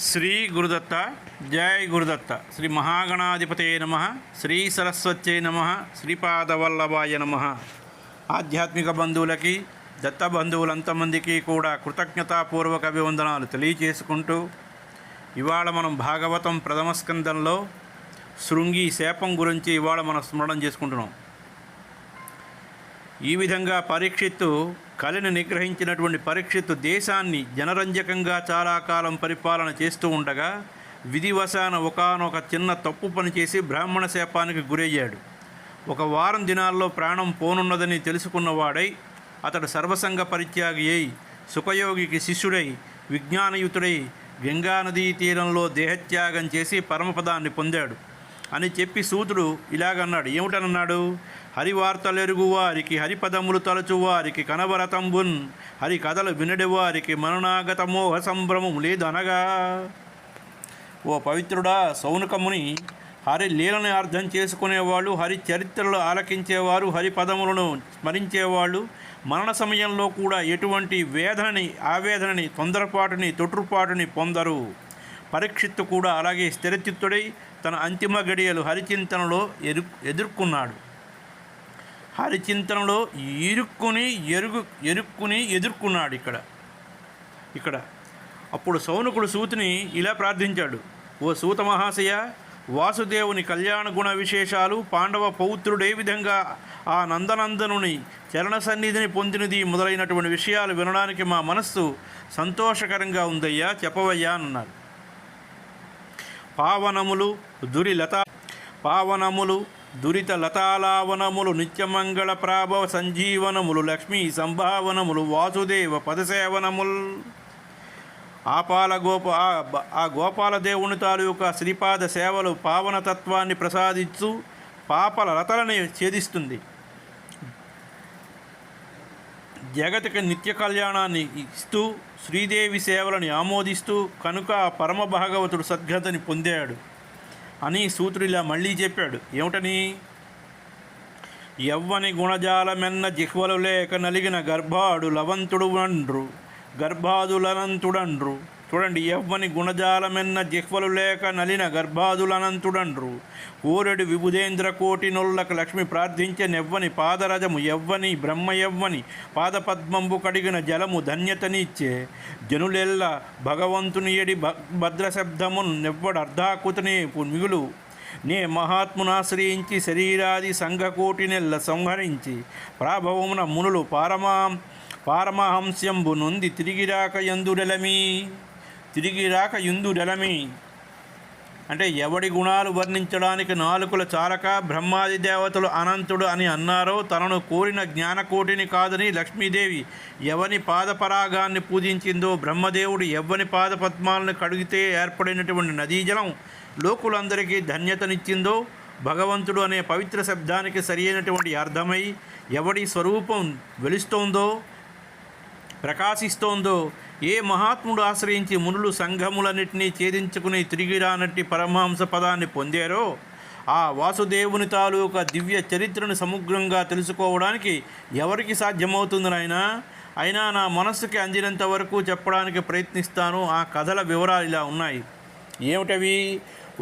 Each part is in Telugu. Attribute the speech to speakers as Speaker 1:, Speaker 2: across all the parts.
Speaker 1: శ్రీ గురుదత్త జై గురుదత్త. శ్రీ మహాగణాధిపతయ నమ. శ్రీ సరస్వత్యై నమ. శ్రీపాదవల్లభాయ నమ. ఆధ్యాత్మిక బంధువులకి దత్త బంధువులంతమందికి కూడా కృతజ్ఞతాపూర్వక అభివందనాలు తెలియచేసుకుంటూ ఇవాళ మనం భాగవతం ప్రథమ స్కందంలో శృంగి శాపం గురించి ఇవాళ మనం స్మరణ చేసుకుంటున్నాం. ఈ విధంగా పరీక్షిత్తు కలిని నిగ్రహించినటువంటి పరీక్షిత్తు దేశాన్ని జనరంజకంగా చాలా కాలం పరిపాలన చేస్తూ ఉండగా విధివశాన ఒకానొక చిన్న తప్పు పని చేసి బ్రాహ్మణ శాపానికి గురయ్యాడు. ఒక వారం దినాల్లో ప్రాణం పోనున్నదని తెలుసుకున్నవాడై అతడు సర్వసంగ పరిత్యాగి అయి సుఖయోగికి శిష్యుడై విజ్ఞానయుతుడై గంగానదీ తీరంలో దేహత్యాగం చేసి పరమపదాన్ని పొందాడు అని చెప్పి సూతుడు ఇలాగన్నాడు. ఏమిటనన్నాడు? హరివార్తలెరుగు వారికి హరిపదములు తలచు వారికి కనబరతంబున్ హరి కథలు వినడి వారికి మరణాగత మోహ సంభ్రమం లేదనగా. ఓ పవిత్రుడా, సౌనకముని హరి లీలని అర్థం చేసుకునేవాళ్ళు, హరి చరిత్రలు ఆలకించేవారు, హరి పదములను స్మరించేవాళ్ళు మరణ సమయంలో కూడా ఎటువంటి వేదనని ఆవేదనని తొందరపాటుని తొట్రుపాటుని పొందరు. పరీక్షిత్తు కూడా అలాగే స్థిరచిత్తుడై తన అంతిమ గడియలు హరిచింతనలో ఎదుర్కొన్నాడు. హరిచింతనలో ఎరుక్కుని ఎదుర్కొన్నాడు. ఇక్కడ అప్పుడు సౌనకుడు సూతుని ఇలా ప్రార్థించాడు. ఓ సూత మహాశయ, వాసుదేవుని కళ్యాణ గుణ విశేషాలు, పాండవ పౌత్రుడే విధంగా ఆ నందనందనుని చరణ సన్నిధిని పొందినది మొదలైనటువంటి విషయాలు వినడానికి మా మనస్సు సంతోషకరంగా ఉందయ్యా, చెప్పవయ్యా అన్నారు. పావనములు దురిత లతాలావనములు నిత్యమంగళ ప్రాభవ సంజీవనములు లక్ష్మీ సంభావనములు వాసుదేవ పదసేవనములు ఆ గోపాలదేవుని తాలూకా శ్రీపాద సేవలు పావనతత్వాన్ని ప్రసాదిస్తూ పాపల లతలని ఛేదిస్తుంది. జగతికి నిత్య కళ్యాణాన్ని ఇస్తూ శ్రీదేవి సేవలని ఆమోదిస్తూ కనుక పరమ భాగవతుడు సద్గతిని పొందాడు అని సూత్రుడు ఇలా మళ్ళీ చెప్పాడు. ఏమిటని? యవ్వని గుణజాలమెన్న జిహ్వలు లేక నలిగిన గర్భాదులనంతుడండ్రు. చూడండి, యవ్వని గుణజాలమెన్న జిహ్వలు లేక నలిన గర్భాదులనంతుడండ్రు. కోరెడు విబుధేంద్ర కోటి నొల్లక లక్ష్మి ప్రార్థించే నెవ్వని పాదరజము యవ్వని బ్రహ్మ యవ్వని పాదపద్మంబు కడిగిన జలము ధన్యతనిచ్చే జనులెల్ల భగవంతుని ఎడి భద్రశబ్దమును నెవ్వడు అర్ధాకుతనే మిగులు నే మహాత్మునాశ్రయించి శరీరాది సంఘకోటి నెల్ల సంహరించి ప్రాభవమున మునులు పారమహంస్యంబు నొంది తిరిగిరాక యుందుడెలమి అంటే ఎవడి గుణాలు వర్ణించడానికి నాలుకలు చాలక బ్రహ్మాది దేవతలు అనంతుడు అని అన్నారో తనను కోరిన జ్ఞానకోటిని కాదని లక్ష్మీదేవి ఎవని పాదపరాగాన్ని పూజించిందో, బ్రహ్మదేవుడు ఎవని పాదపద్మాలను కడిగితే ఏర్పడినటువంటి నదీజలం లోకులందరికీ ధన్యతనిచ్చిందో, భగవంతుడు అనే పవిత్ర శబ్దానికి సరియైనటువంటి అర్థమై ఎవడి స్వరూపం వెలుస్తోందో ప్రకాశిస్తోందో, ఏ మహాత్ముడు ఆశ్రయించి మునులు సంఘములన్నింటినీ ఛేదించుకుని తిరిగి రానట్టి పరమహంస పదాన్ని పొందారో ఆ వాసుదేవుని తాలూకా దివ్య చరిత్రను సమగ్రంగా తెలుసుకోవడానికి ఎవరికి సాధ్యమవుతుంది నాయనా? అయినా నా మనస్సుకి అందినంత వరకు చెప్పడానికి ప్రయత్నిస్తాను. ఆ కథల వివరాలు ఇలా ఉన్నాయి. ఏమిటవి?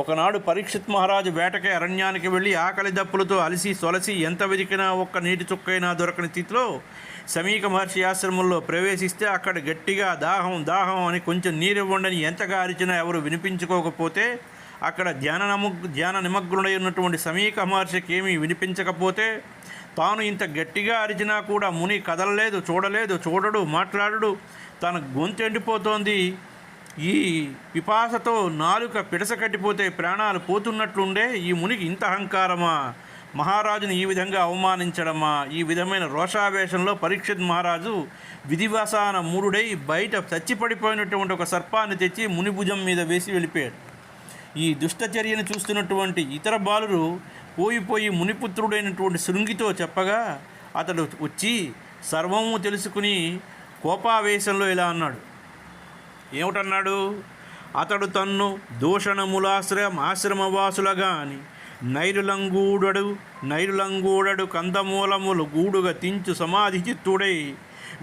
Speaker 1: ఒకనాడు పరీక్షిత్ మహారాజు వేటకి అరణ్యానికి వెళ్ళి ఆకలి దప్పులతో అలసి సొలసి ఎంత వెతికినా ఒక్క నీటి చుక్కైనా దొరకని స్థితిలో సమీక మహర్షి ఆశ్రమంలో ప్రవేశిస్తే అక్కడ గట్టిగా దాహం అని కొంచెం నీరివ్వండని ఎంతగా అరిచినా ఎవరు వినిపించుకోకపోతే అక్కడ ధ్యాన నిమగ్నుడై ఉన్నటువంటి సమీక మహర్షికి ఏమీ వినిపించకపోతే తాను ఇంత గట్టిగా అరిచినా కూడా ముని కదలలేదు, చూడడు, మాట్లాడడు. తన గొంతు ఎండిపోతోంది. ఈ పిపాసతో నాలుక పిడస కట్టిపోతే ప్రాణాలు పోతున్నట్లుండే ఈ మునికి ఇంత అహంకారమా? మహారాజుని ఈ విధంగా అవమానించడమా? ఈ విధమైన రోషావేశంలో పరీక్షిత్ మహారాజు విధివసాన మూఢుడై బయట చచ్చిపడిపోయినటువంటి ఒక సర్పాన్ని తెచ్చి ముని భుజం మీద వేసి వెళ్ళిపోయాడు. ఈ దుష్టచర్యను చూస్తున్నటువంటి ఇతర బాలురు పోయి మునిపుత్రుడైనటువంటి శృంగితో చెప్పగా అతడు వచ్చి సర్వము తెలుసుకుని కోపావేశంలో ఇలా అన్నాడు. ఏమిటన్నాడు? అతడు తన్ను ఆశ్రమవాసులగాని నైరులంగూడడు కందమూలములు గూడుగా తించు సమాధి చిత్తుడై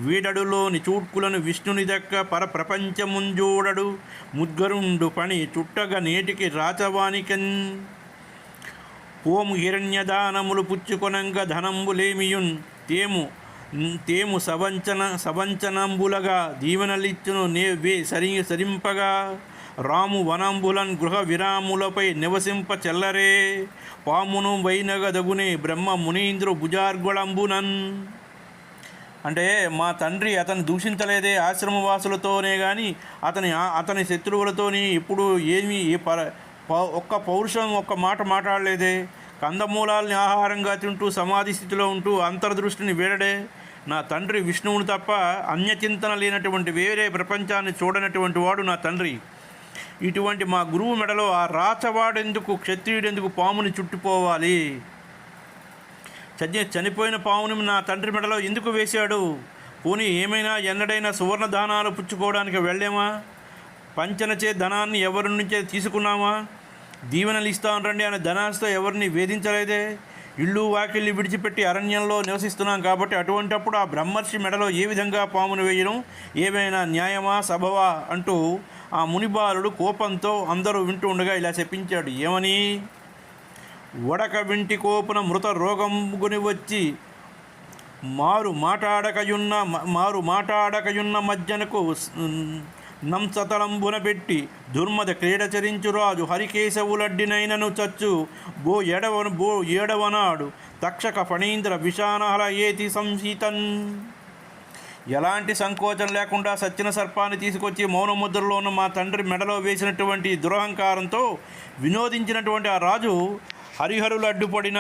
Speaker 1: వీడడులోని చూడ్కులను విష్ణుని దక్క పరప్రపంచముంజూడడు ముద్గరుండు పని చుట్టగా నేటికి రాచవానికన్ పోము హిరణ్యదానములు పుచ్చుకొనంగ ధనంబులేమియున్ తేము సవంచనంబులగా దీవెనలిచ్చును వే సరింపగా రాము వనంబులన్ గృహ విరాములపై నివసింప చెల్లరే పామును వైనగదగునే బ్రహ్మ మునీంద్రు భుజార్గుళంబునన్. అంటే మా తండ్రి అతను దూషించలేదే ఆశ్రమవాసులతోనే కానీ అతని శత్రువులతోని ఇప్పుడు ఏమీ ఒక్క పౌరుషం ఒక్క మాట మాట్లాడలేదే. కందమూలాల్ని ఆహారంగా తింటూ సమాధి స్థితిలో ఉంటూ అంతర్దృష్టిని వీడడే. నా తండ్రి విష్ణువుని తప్ప అన్యచింతన లేనటువంటి వేరే ప్రపంచాన్ని చూడనటువంటి వాడు నా తండ్రి. ఇటువంటి మా గురువు మెడలో ఆ రాచవాడెందుకు, క్షత్రియుడెందుకు పాముని చుట్టుపోవాలి? చనిపోయిన పాముని నా తండ్రి మెడలో ఎందుకు వేశాడు? పోనీ ఏమైనా ఎన్నడైనా సువర్ణ దానాలు పుచ్చుకోవడానికి వెళ్ళామా? పంచనచే ధనాన్ని ఎవరి నుంచే తీసుకున్నామా? దీవెనలు ఇస్తాను రండి అనే ధనాస్తో ఎవరిని వేధించలేదే. ఇళ్ళు వాకిళ్ళు విడిచిపెట్టి అరణ్యంలో నివసిస్తున్నాం కాబట్టి అటువంటప్పుడు ఆ బ్రహ్మర్షి మెడలో ఏ విధంగా పామును వేయడం ఏమైనా న్యాయమా, సభవా అంటూ ఆ మునిబాలుడు కోపంతో అందరూ వింటూ ఉండగా ఇలా చెప్పించాడు. ఏమని? వడక వింటి కోపున మృత రోగంగుని వచ్చి మారు మాటాడకయున్న మధ్యనకు నంసతలంబున పెట్టి దుర్మద క్రీడచరించు రాజు హరికేశవులడ్డినైనను చచ్చు బో ఏడవనాడు తక్షక ఫణీంద్ర విషానహల ఏతి సంహితన్. ఎలాంటి సంకోచం లేకుండా సచ్చిన సర్పాన్ని తీసుకొచ్చి మౌనముద్రలో ఉన్న మా తండ్రి మెడలో వేసినటువంటి దురహంకారంతో వినోదించినటువంటి ఆ రాజు హరిహరులు అడ్డుపడిన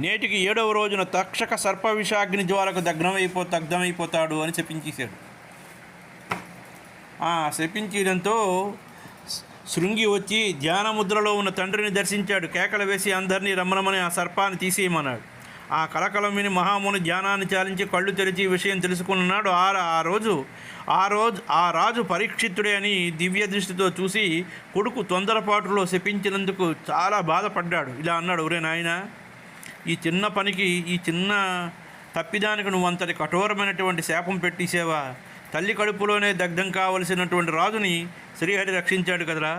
Speaker 1: నేటికి 7వ రోజున తక్షక సర్ప విషాగ్ని జ్వాలకు దగ్ధమైపోతాడు అని చెప్పించేశాడు. శపించడంతో శృంగి వచ్చి ధ్యానముద్రలో ఉన్న తండ్రిని దర్శించాడు. కేకలు వేసి అందరినీ రమ్మనమని ఆ సర్పాన్ని తీసేయమన్నాడు. ఆ కలకలం విని మహాముని ధ్యానాన్ని చాలించి కళ్ళు తెరిచి విషయం తెలుసుకున్నాడు. ఆ రాజు పరీక్షితుడే అని దివ్య దృష్టితో చూసి కొడుకు తొందరపాటులో శపించినందుకు చాలా బాధపడ్డాడు. ఇలా అన్నాడు, ఒరే నాయనా, ఈ చిన్న పనికి, ఈ చిన్న తప్పిదానికి నువ్వు అంతటి కఠోరమైనటువంటి శాపం పెట్టేసేవా? తల్లి కడుపులోనే దగ్ధం కావలసినటువంటి రాజుని శ్రీహరి రక్షించాడు కదరా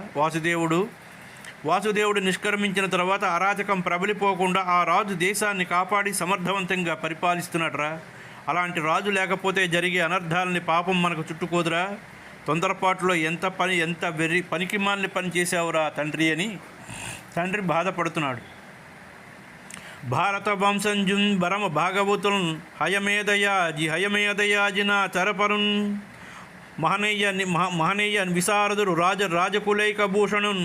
Speaker 1: వాసుదేవుడు నిష్క్రమించిన తర్వాత అరాచకం ప్రబలిపోకుండా ఆ రాజు దేశాన్ని కాపాడి సమర్థవంతంగా పరిపాలిస్తున్నాడురా. అలాంటి రాజు లేకపోతే జరిగే అనర్థాలని పాపం మనకు చుట్టుకోదురా. తొందరపాటులో ఎంత పనికిమాలిన పని చేశావురా తండ్రి అని తండ్రి బాధపడుతున్నాడు. భారత వంశంజున్ భరమ భాగవతున్ హయమేదయాజిన చరపరున్ మహనీయ విశారదుడు రాజకులైకభూషణున్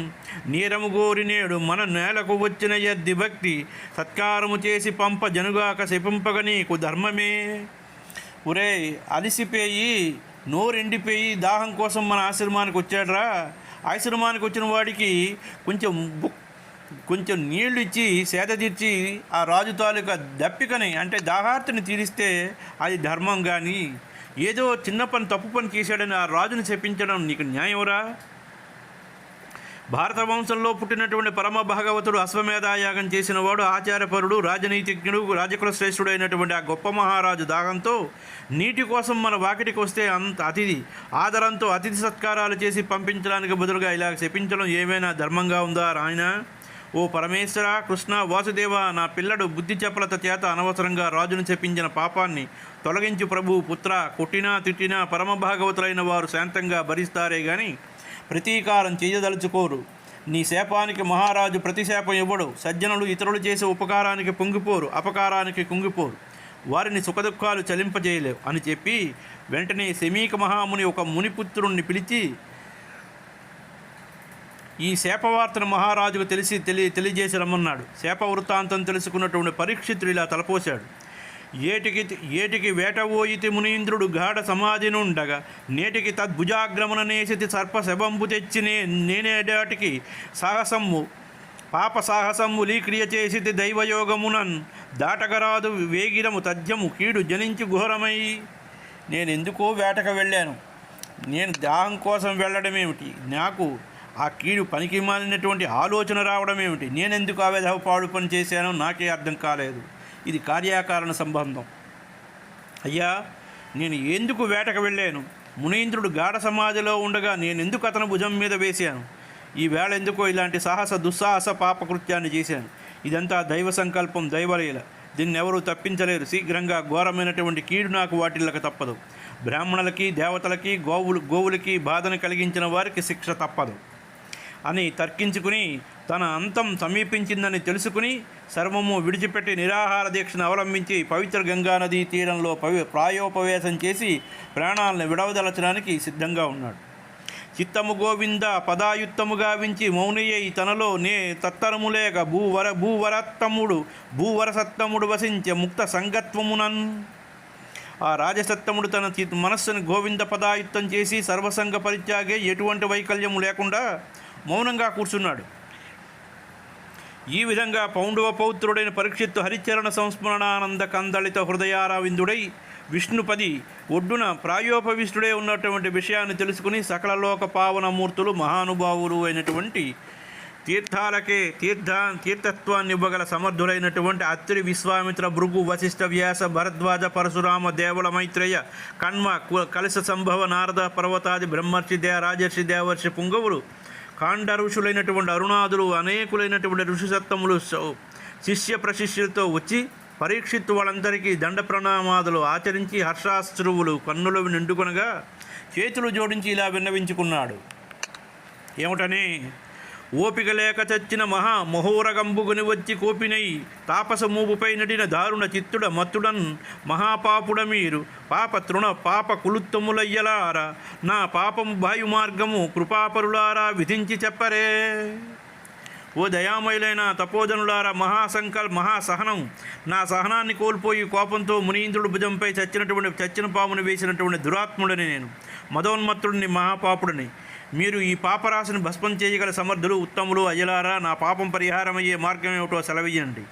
Speaker 1: నీరము గోరినేడు మన నేలకు వచ్చిన యద్ది భక్తి సత్కారము చేసి పంప జనుగాక శపింపగ నీకు ధర్మమే. ఒరే, అలిసిపోయి నోరెండిపోయి దాహం కోసం మన ఆశ్రమానికి వచ్చాడురా. ఆశ్రమానికి వచ్చిన వాడికి కొంచెం నీళ్లు ఇచ్చి సేద తీర్చి ఆ రాజు తాలూకా దప్పికని అంటే దాహార్తిని తీరిస్తే అది ధర్మం. కానీ ఏదో చిన్న పని తప్పు పని చేశాడని ఆ రాజుని చెప్పించడం నీకు న్యాయంరా? భారత వంశంలో పుట్టినటువంటి పరమ భాగవతుడు అశ్వమేధాయాగం చేసిన వాడు ఆచారపరుడు, రాజనీతిజ్ఞుడు, రాజకుల శ్రేష్ఠుడు అయినటువంటి ఆ గొప్ప మహారాజు దాహంతో నీటి కోసం మన వాకిటికి వస్తే అంత ఆదరంతో అతిథి సత్కారాలు చేసి పంపించడానికి బదులుగా ఇలా చెప్పించడం ఏమైనా ధర్మంగా ఉందా రాయన? ఓ పరమేశ్వర, కృష్ణ, వాసుదేవ, నా పిల్లడు బుద్ధి చపలత చేత అనవసరంగా రాజును చెప్పించిన పాపాన్ని తొలగించి ప్రభు. పుత్ర, కొట్టినా తిట్టినా పరమభాగవతులైన వారు శాంతంగా భరిస్తారే గాని ప్రతీకారం చేయదలుచుకోరు. నీ శాపానికి మహారాజు ప్రతిశాపం ఇవ్వడు. సజ్జనులు ఇతరులు చేసే ఉపకారానికి పొంగిపోరు, అపకారానికి కుంగిపోరు. వారిని సుఖదుఖాలు చలింపజేయలేవు అని చెప్పి వెంటనే శమీక మహాముని ఒక మునిపుత్రుణ్ణి పిలిచి ఈ శాపవార్తను మహారాజుకు తెలియజేసి రమ్మన్నాడు. శాప వృత్తాంతం తెలుసుకున్నటువంటి పరీక్షితుడు ఇలా తలపోశాడు. ఏటికి వేటవోయితి మునీంద్రుడు గాఢ సమాధి నుండగా నేటికి తద్భుజాగ్రమణ నేసితి సర్ప శవంబు తెచ్చి నేనేడాటికి పాప సాహసమ్ము లీక్రియ చేసితి దైవయోగమునన్ దాటగరాదు వేగిరము తథ్యము కీడు జనించి ఘోరమై. నేనెందుకో వేటకు వెళ్ళాను, నేను దాహం కోసం వెళ్ళడం ఏమిటి, నాకు ఆ కీడు పనికి మాలినటువంటి ఆలోచన రావడం ఏమిటి, నేనెందుకు ఆ విధవ పాడు పని చేశానో నాకే అర్థం కాలేదు. ఇది కార్యకారణ సంబంధం. అయ్యా, నేను ఎందుకు వేటకు వెళ్ళాను? మునీంద్రుడు గాఢ సమాధిలో ఉండగా నేనెందుకు అతను భుజం మీద వేశాను? ఈ వేళ ఎందుకో ఇలాంటి దుస్సాహస పాపకృత్యాన్ని చేశాను. ఇదంతా దైవ సంకల్పం, దైవలీల. దీన్ని ఎవరూ తప్పించలేరు. శీఘ్రంగా ఘోరమైనటువంటి కీడు నాకు వాటిల్లక తప్పదు. బ్రాహ్మణులకి, దేవతలకి, గోవులకి బాధను కలిగించిన వారికి శిక్ష తప్పదు అని తర్కించుకుని తన అంతం సమీపించిందని తెలుసుకుని సర్వము విడిచిపెట్టి నిరాహార దీక్షను అవలంబించి పవిత్ర గంగానదీ తీరంలో ప్రాయోపవేశం చేసి ప్రాణాలను విడవదలచడానికి సిద్ధంగా ఉన్నాడు. చిత్తము గోవింద పదాయుత్తము గావించి మౌనియై తనలో నే తత్తరము లేక భూవరసత్తముడు వసించే ముక్త సంగత్వమునన్. ఆ రాజసత్తముడు తన మనస్సును గోవింద పదాయుత్తం చేసి సర్వసంగ పరిత్యాగే ఎటువంటి వైకల్యము లేకుండా మౌనంగా కూర్చున్నాడు. ఈ విధంగా పౌండవ పౌత్రుడైన పరీక్షిత్తు హరిచరణ సంస్మరణానంద కందళిత హృదయారవిందుడై విష్ణుపది ఒడ్డున ప్రాయోపవిష్టుడే ఉన్నటువంటి విషయాన్ని తెలుసుకుని సకల లోక పావనమూర్తులు మహానుభావులు అయినటువంటి తీర్థత్వాన్ని ఇవ్వగల సమర్థులైనటువంటి అత్రి, విశ్వామిత్ర, భృగు, వశిష్ఠ, వ్యాస, భరద్వాజ, పరశురామ, దేవల, మైత్రేయ, కణ్మ, కలశ సంభవ, నారద, పర్వతాది, బ్రహ్మర్షి, రాజర్షి, దేవర్షి, పుంగవులు, కాండ ఋషులైనటువంటి అరుణాదులు, అనేకులైనటువంటి ఋషిసత్తములు శిష్య ప్రశిష్యులతో వచ్చి పరీక్షిత్తు వాళ్ళందరికీ దండ ప్రణామాదులు ఆచరించి హర్షాశ్రువులు కన్నులు నిండుకొనగా చేతులు జోడించి ఇలా విన్నవించుకున్నాడు. ఏమిటని? ఓపిక లేక చచ్చిన మహోరగంబుగుని వచ్చి కోపినై తాపస మూపుపై నడిన దారుణ చిత్తుడ మత్తుడన్ మహాపాపుడ మీరు పాప కులుత్తములయ్యలారా నా పాపము వాయు మార్గము కృపాపరులారా విధించి చెప్పరే. ఓ దయామయులైన తపోజనులారా, మహాసహనం నా సహనాన్ని కోల్పోయి కోపంతో మునీంద్రుడు భుజంపై చచ్చిన పామును వేసినటువంటి దురాత్ముడిని నేను, మదోన్మత్తుడిని, మహాపాపుడిని. మీరు ఈ పాపరాశిని భస్మం చేయగల సమర్థులు, ఉత్తములు అయ్యలారా, నా పాపం పరిహారమయ్యే మార్గం ఏమిటో సెలవియ్యండి.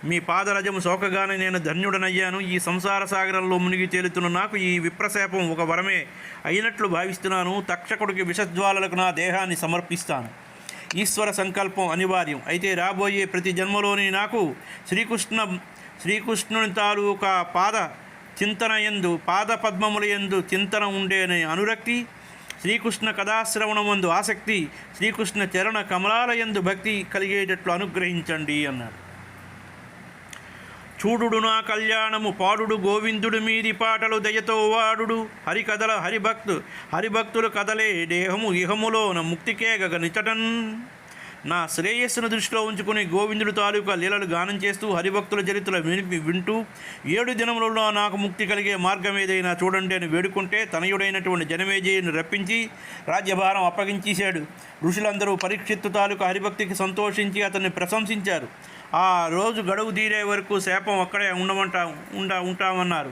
Speaker 1: మీ పాదరజము సోకగానే నేను ధన్యుడనయ్యాను. ఈ సంసార సాగరంలో మునిగి తేలుతున్న నాకు ఈ విప్రశాపం ఒక వరమే అయినట్లు భావిస్తున్నాను. తక్షకుడికి విషజ్వాలలకు నా దేహాన్ని సమర్పిస్తాను. ఈశ్వర సంకల్పం అనివార్యం. అయితే రాబోయే ప్రతి జన్మలోని నాకు శ్రీకృష్ణుని తాలూకా పాద పద్మముల యందు చింతన ఉండేనే అనురక్తి, శ్రీకృష్ణ కథాశ్రవణమందు ఆసక్తి, శ్రీకృష్ణ చరణ కమలాల యందు భక్తి కలిగేటట్లు అనుగ్రహించండి అన్నాడు. చూడుడు నా కళ్యాణము పాడుడు గోవిందుడు మీది పాటలు దయతో వాడుడు హరిభక్తులు కదలే దేహము ఇహములోన ముక్తికేగ నిచటన్. నా శ్రేయస్సును దృష్టిలో ఉంచుకుని గోవిందుడు తాలూకా లీలలు గానం చేస్తూ హరిభక్తుల చరిత్రలు వింటూ 7 దినములలో నాకు ముక్తి కలిగే మార్గం ఏదైనా చూడండి అని వేడుకుంటే తనయుడైనటువంటి జనమేజయుని రప్పించి రాజ్యభారం అప్పగించేశాడు. ఋషులందరూ పరీక్షిత్తు తాలూకా హరిభక్తికి సంతోషించి అతన్ని ప్రశంసించారు. ఆ రోజు గడువు తీరే వరకు శాపం అక్కడే ఉంటామన్నారు.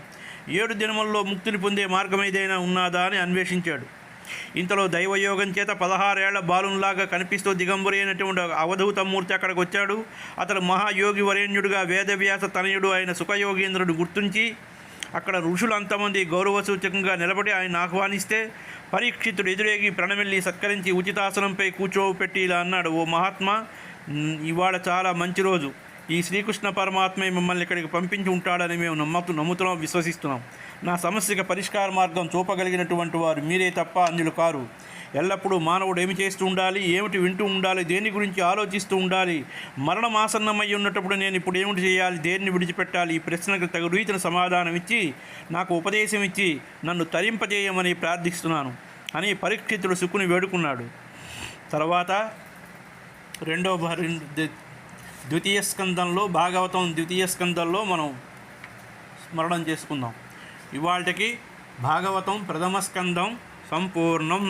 Speaker 1: 7 దినముల్లో ముక్తిని పొందే మార్గం ఏదైనా ఉన్నదా అని అన్వేషించాడు. ఇంతలో దైవయోగం చేత 16 ఏళ్ల బాలునిలాగా కనిపిస్తూ దిగంబరి అయినటువంటి అవధూతమూర్తి అక్కడికి వచ్చాడు. అతడు మహాయోగి వరేణ్యుడుగా వేదవ్యాస తనయుడు అయిన సుఖయోగేంద్రుడు గుర్తించి అక్కడ ఋషులు అంతమంది గౌరవసూచకంగా నిలబడి ఆయన ఆహ్వానిస్తే పరీక్షితుడు ఎదురేగి ప్రణమిల్లి సత్కరించి ఉచితాసనంపై కూర్చోపెట్టి ఇలా అన్నాడు. ఓ మహాత్మా, ఇవాళ చాలా మంచి రోజు. ఈ శ్రీకృష్ణ పరమాత్మే మిమ్మల్ని ఇక్కడికి పంపించి ఉంటాడని మేము నమ్ముతున్నాం, విశ్వసిస్తున్నాం. నా సమస్యకు పరిష్కార మార్గం చూపగలిగినటువంటి వారు మీరే తప్ప అన్యులు కారు. ఎల్లప్పుడూ మానవుడు ఏమి చేస్తూ ఉండాలి, ఏమిటి వింటూ ఉండాలి, దేని గురించి ఆలోచిస్తూ ఉండాలి, మరణం ఆసన్నమై ఉన్నప్పుడు నేను ఇప్పుడు ఏమిటి చేయాలి, దేన్ని విడిచిపెట్టాలి, ఈ ప్రశ్నకు తగు రీతిన సమాధానం ఇచ్చి నాకు ఉపదేశం ఇచ్చి నన్ను తరింపజేయమని ప్రార్థిస్తున్నాను అని పరీక్షితుడు శుకుని వేడుకున్నాడు. తర్వాత ద్వితీయ స్కందంలో భాగవతం ద్వితీయ స్కందంలో మనం స్మరణం చేసుకుందాం. ఇవాళకి భాగవతం ప్రథమ స్కందం సంపూర్ణం.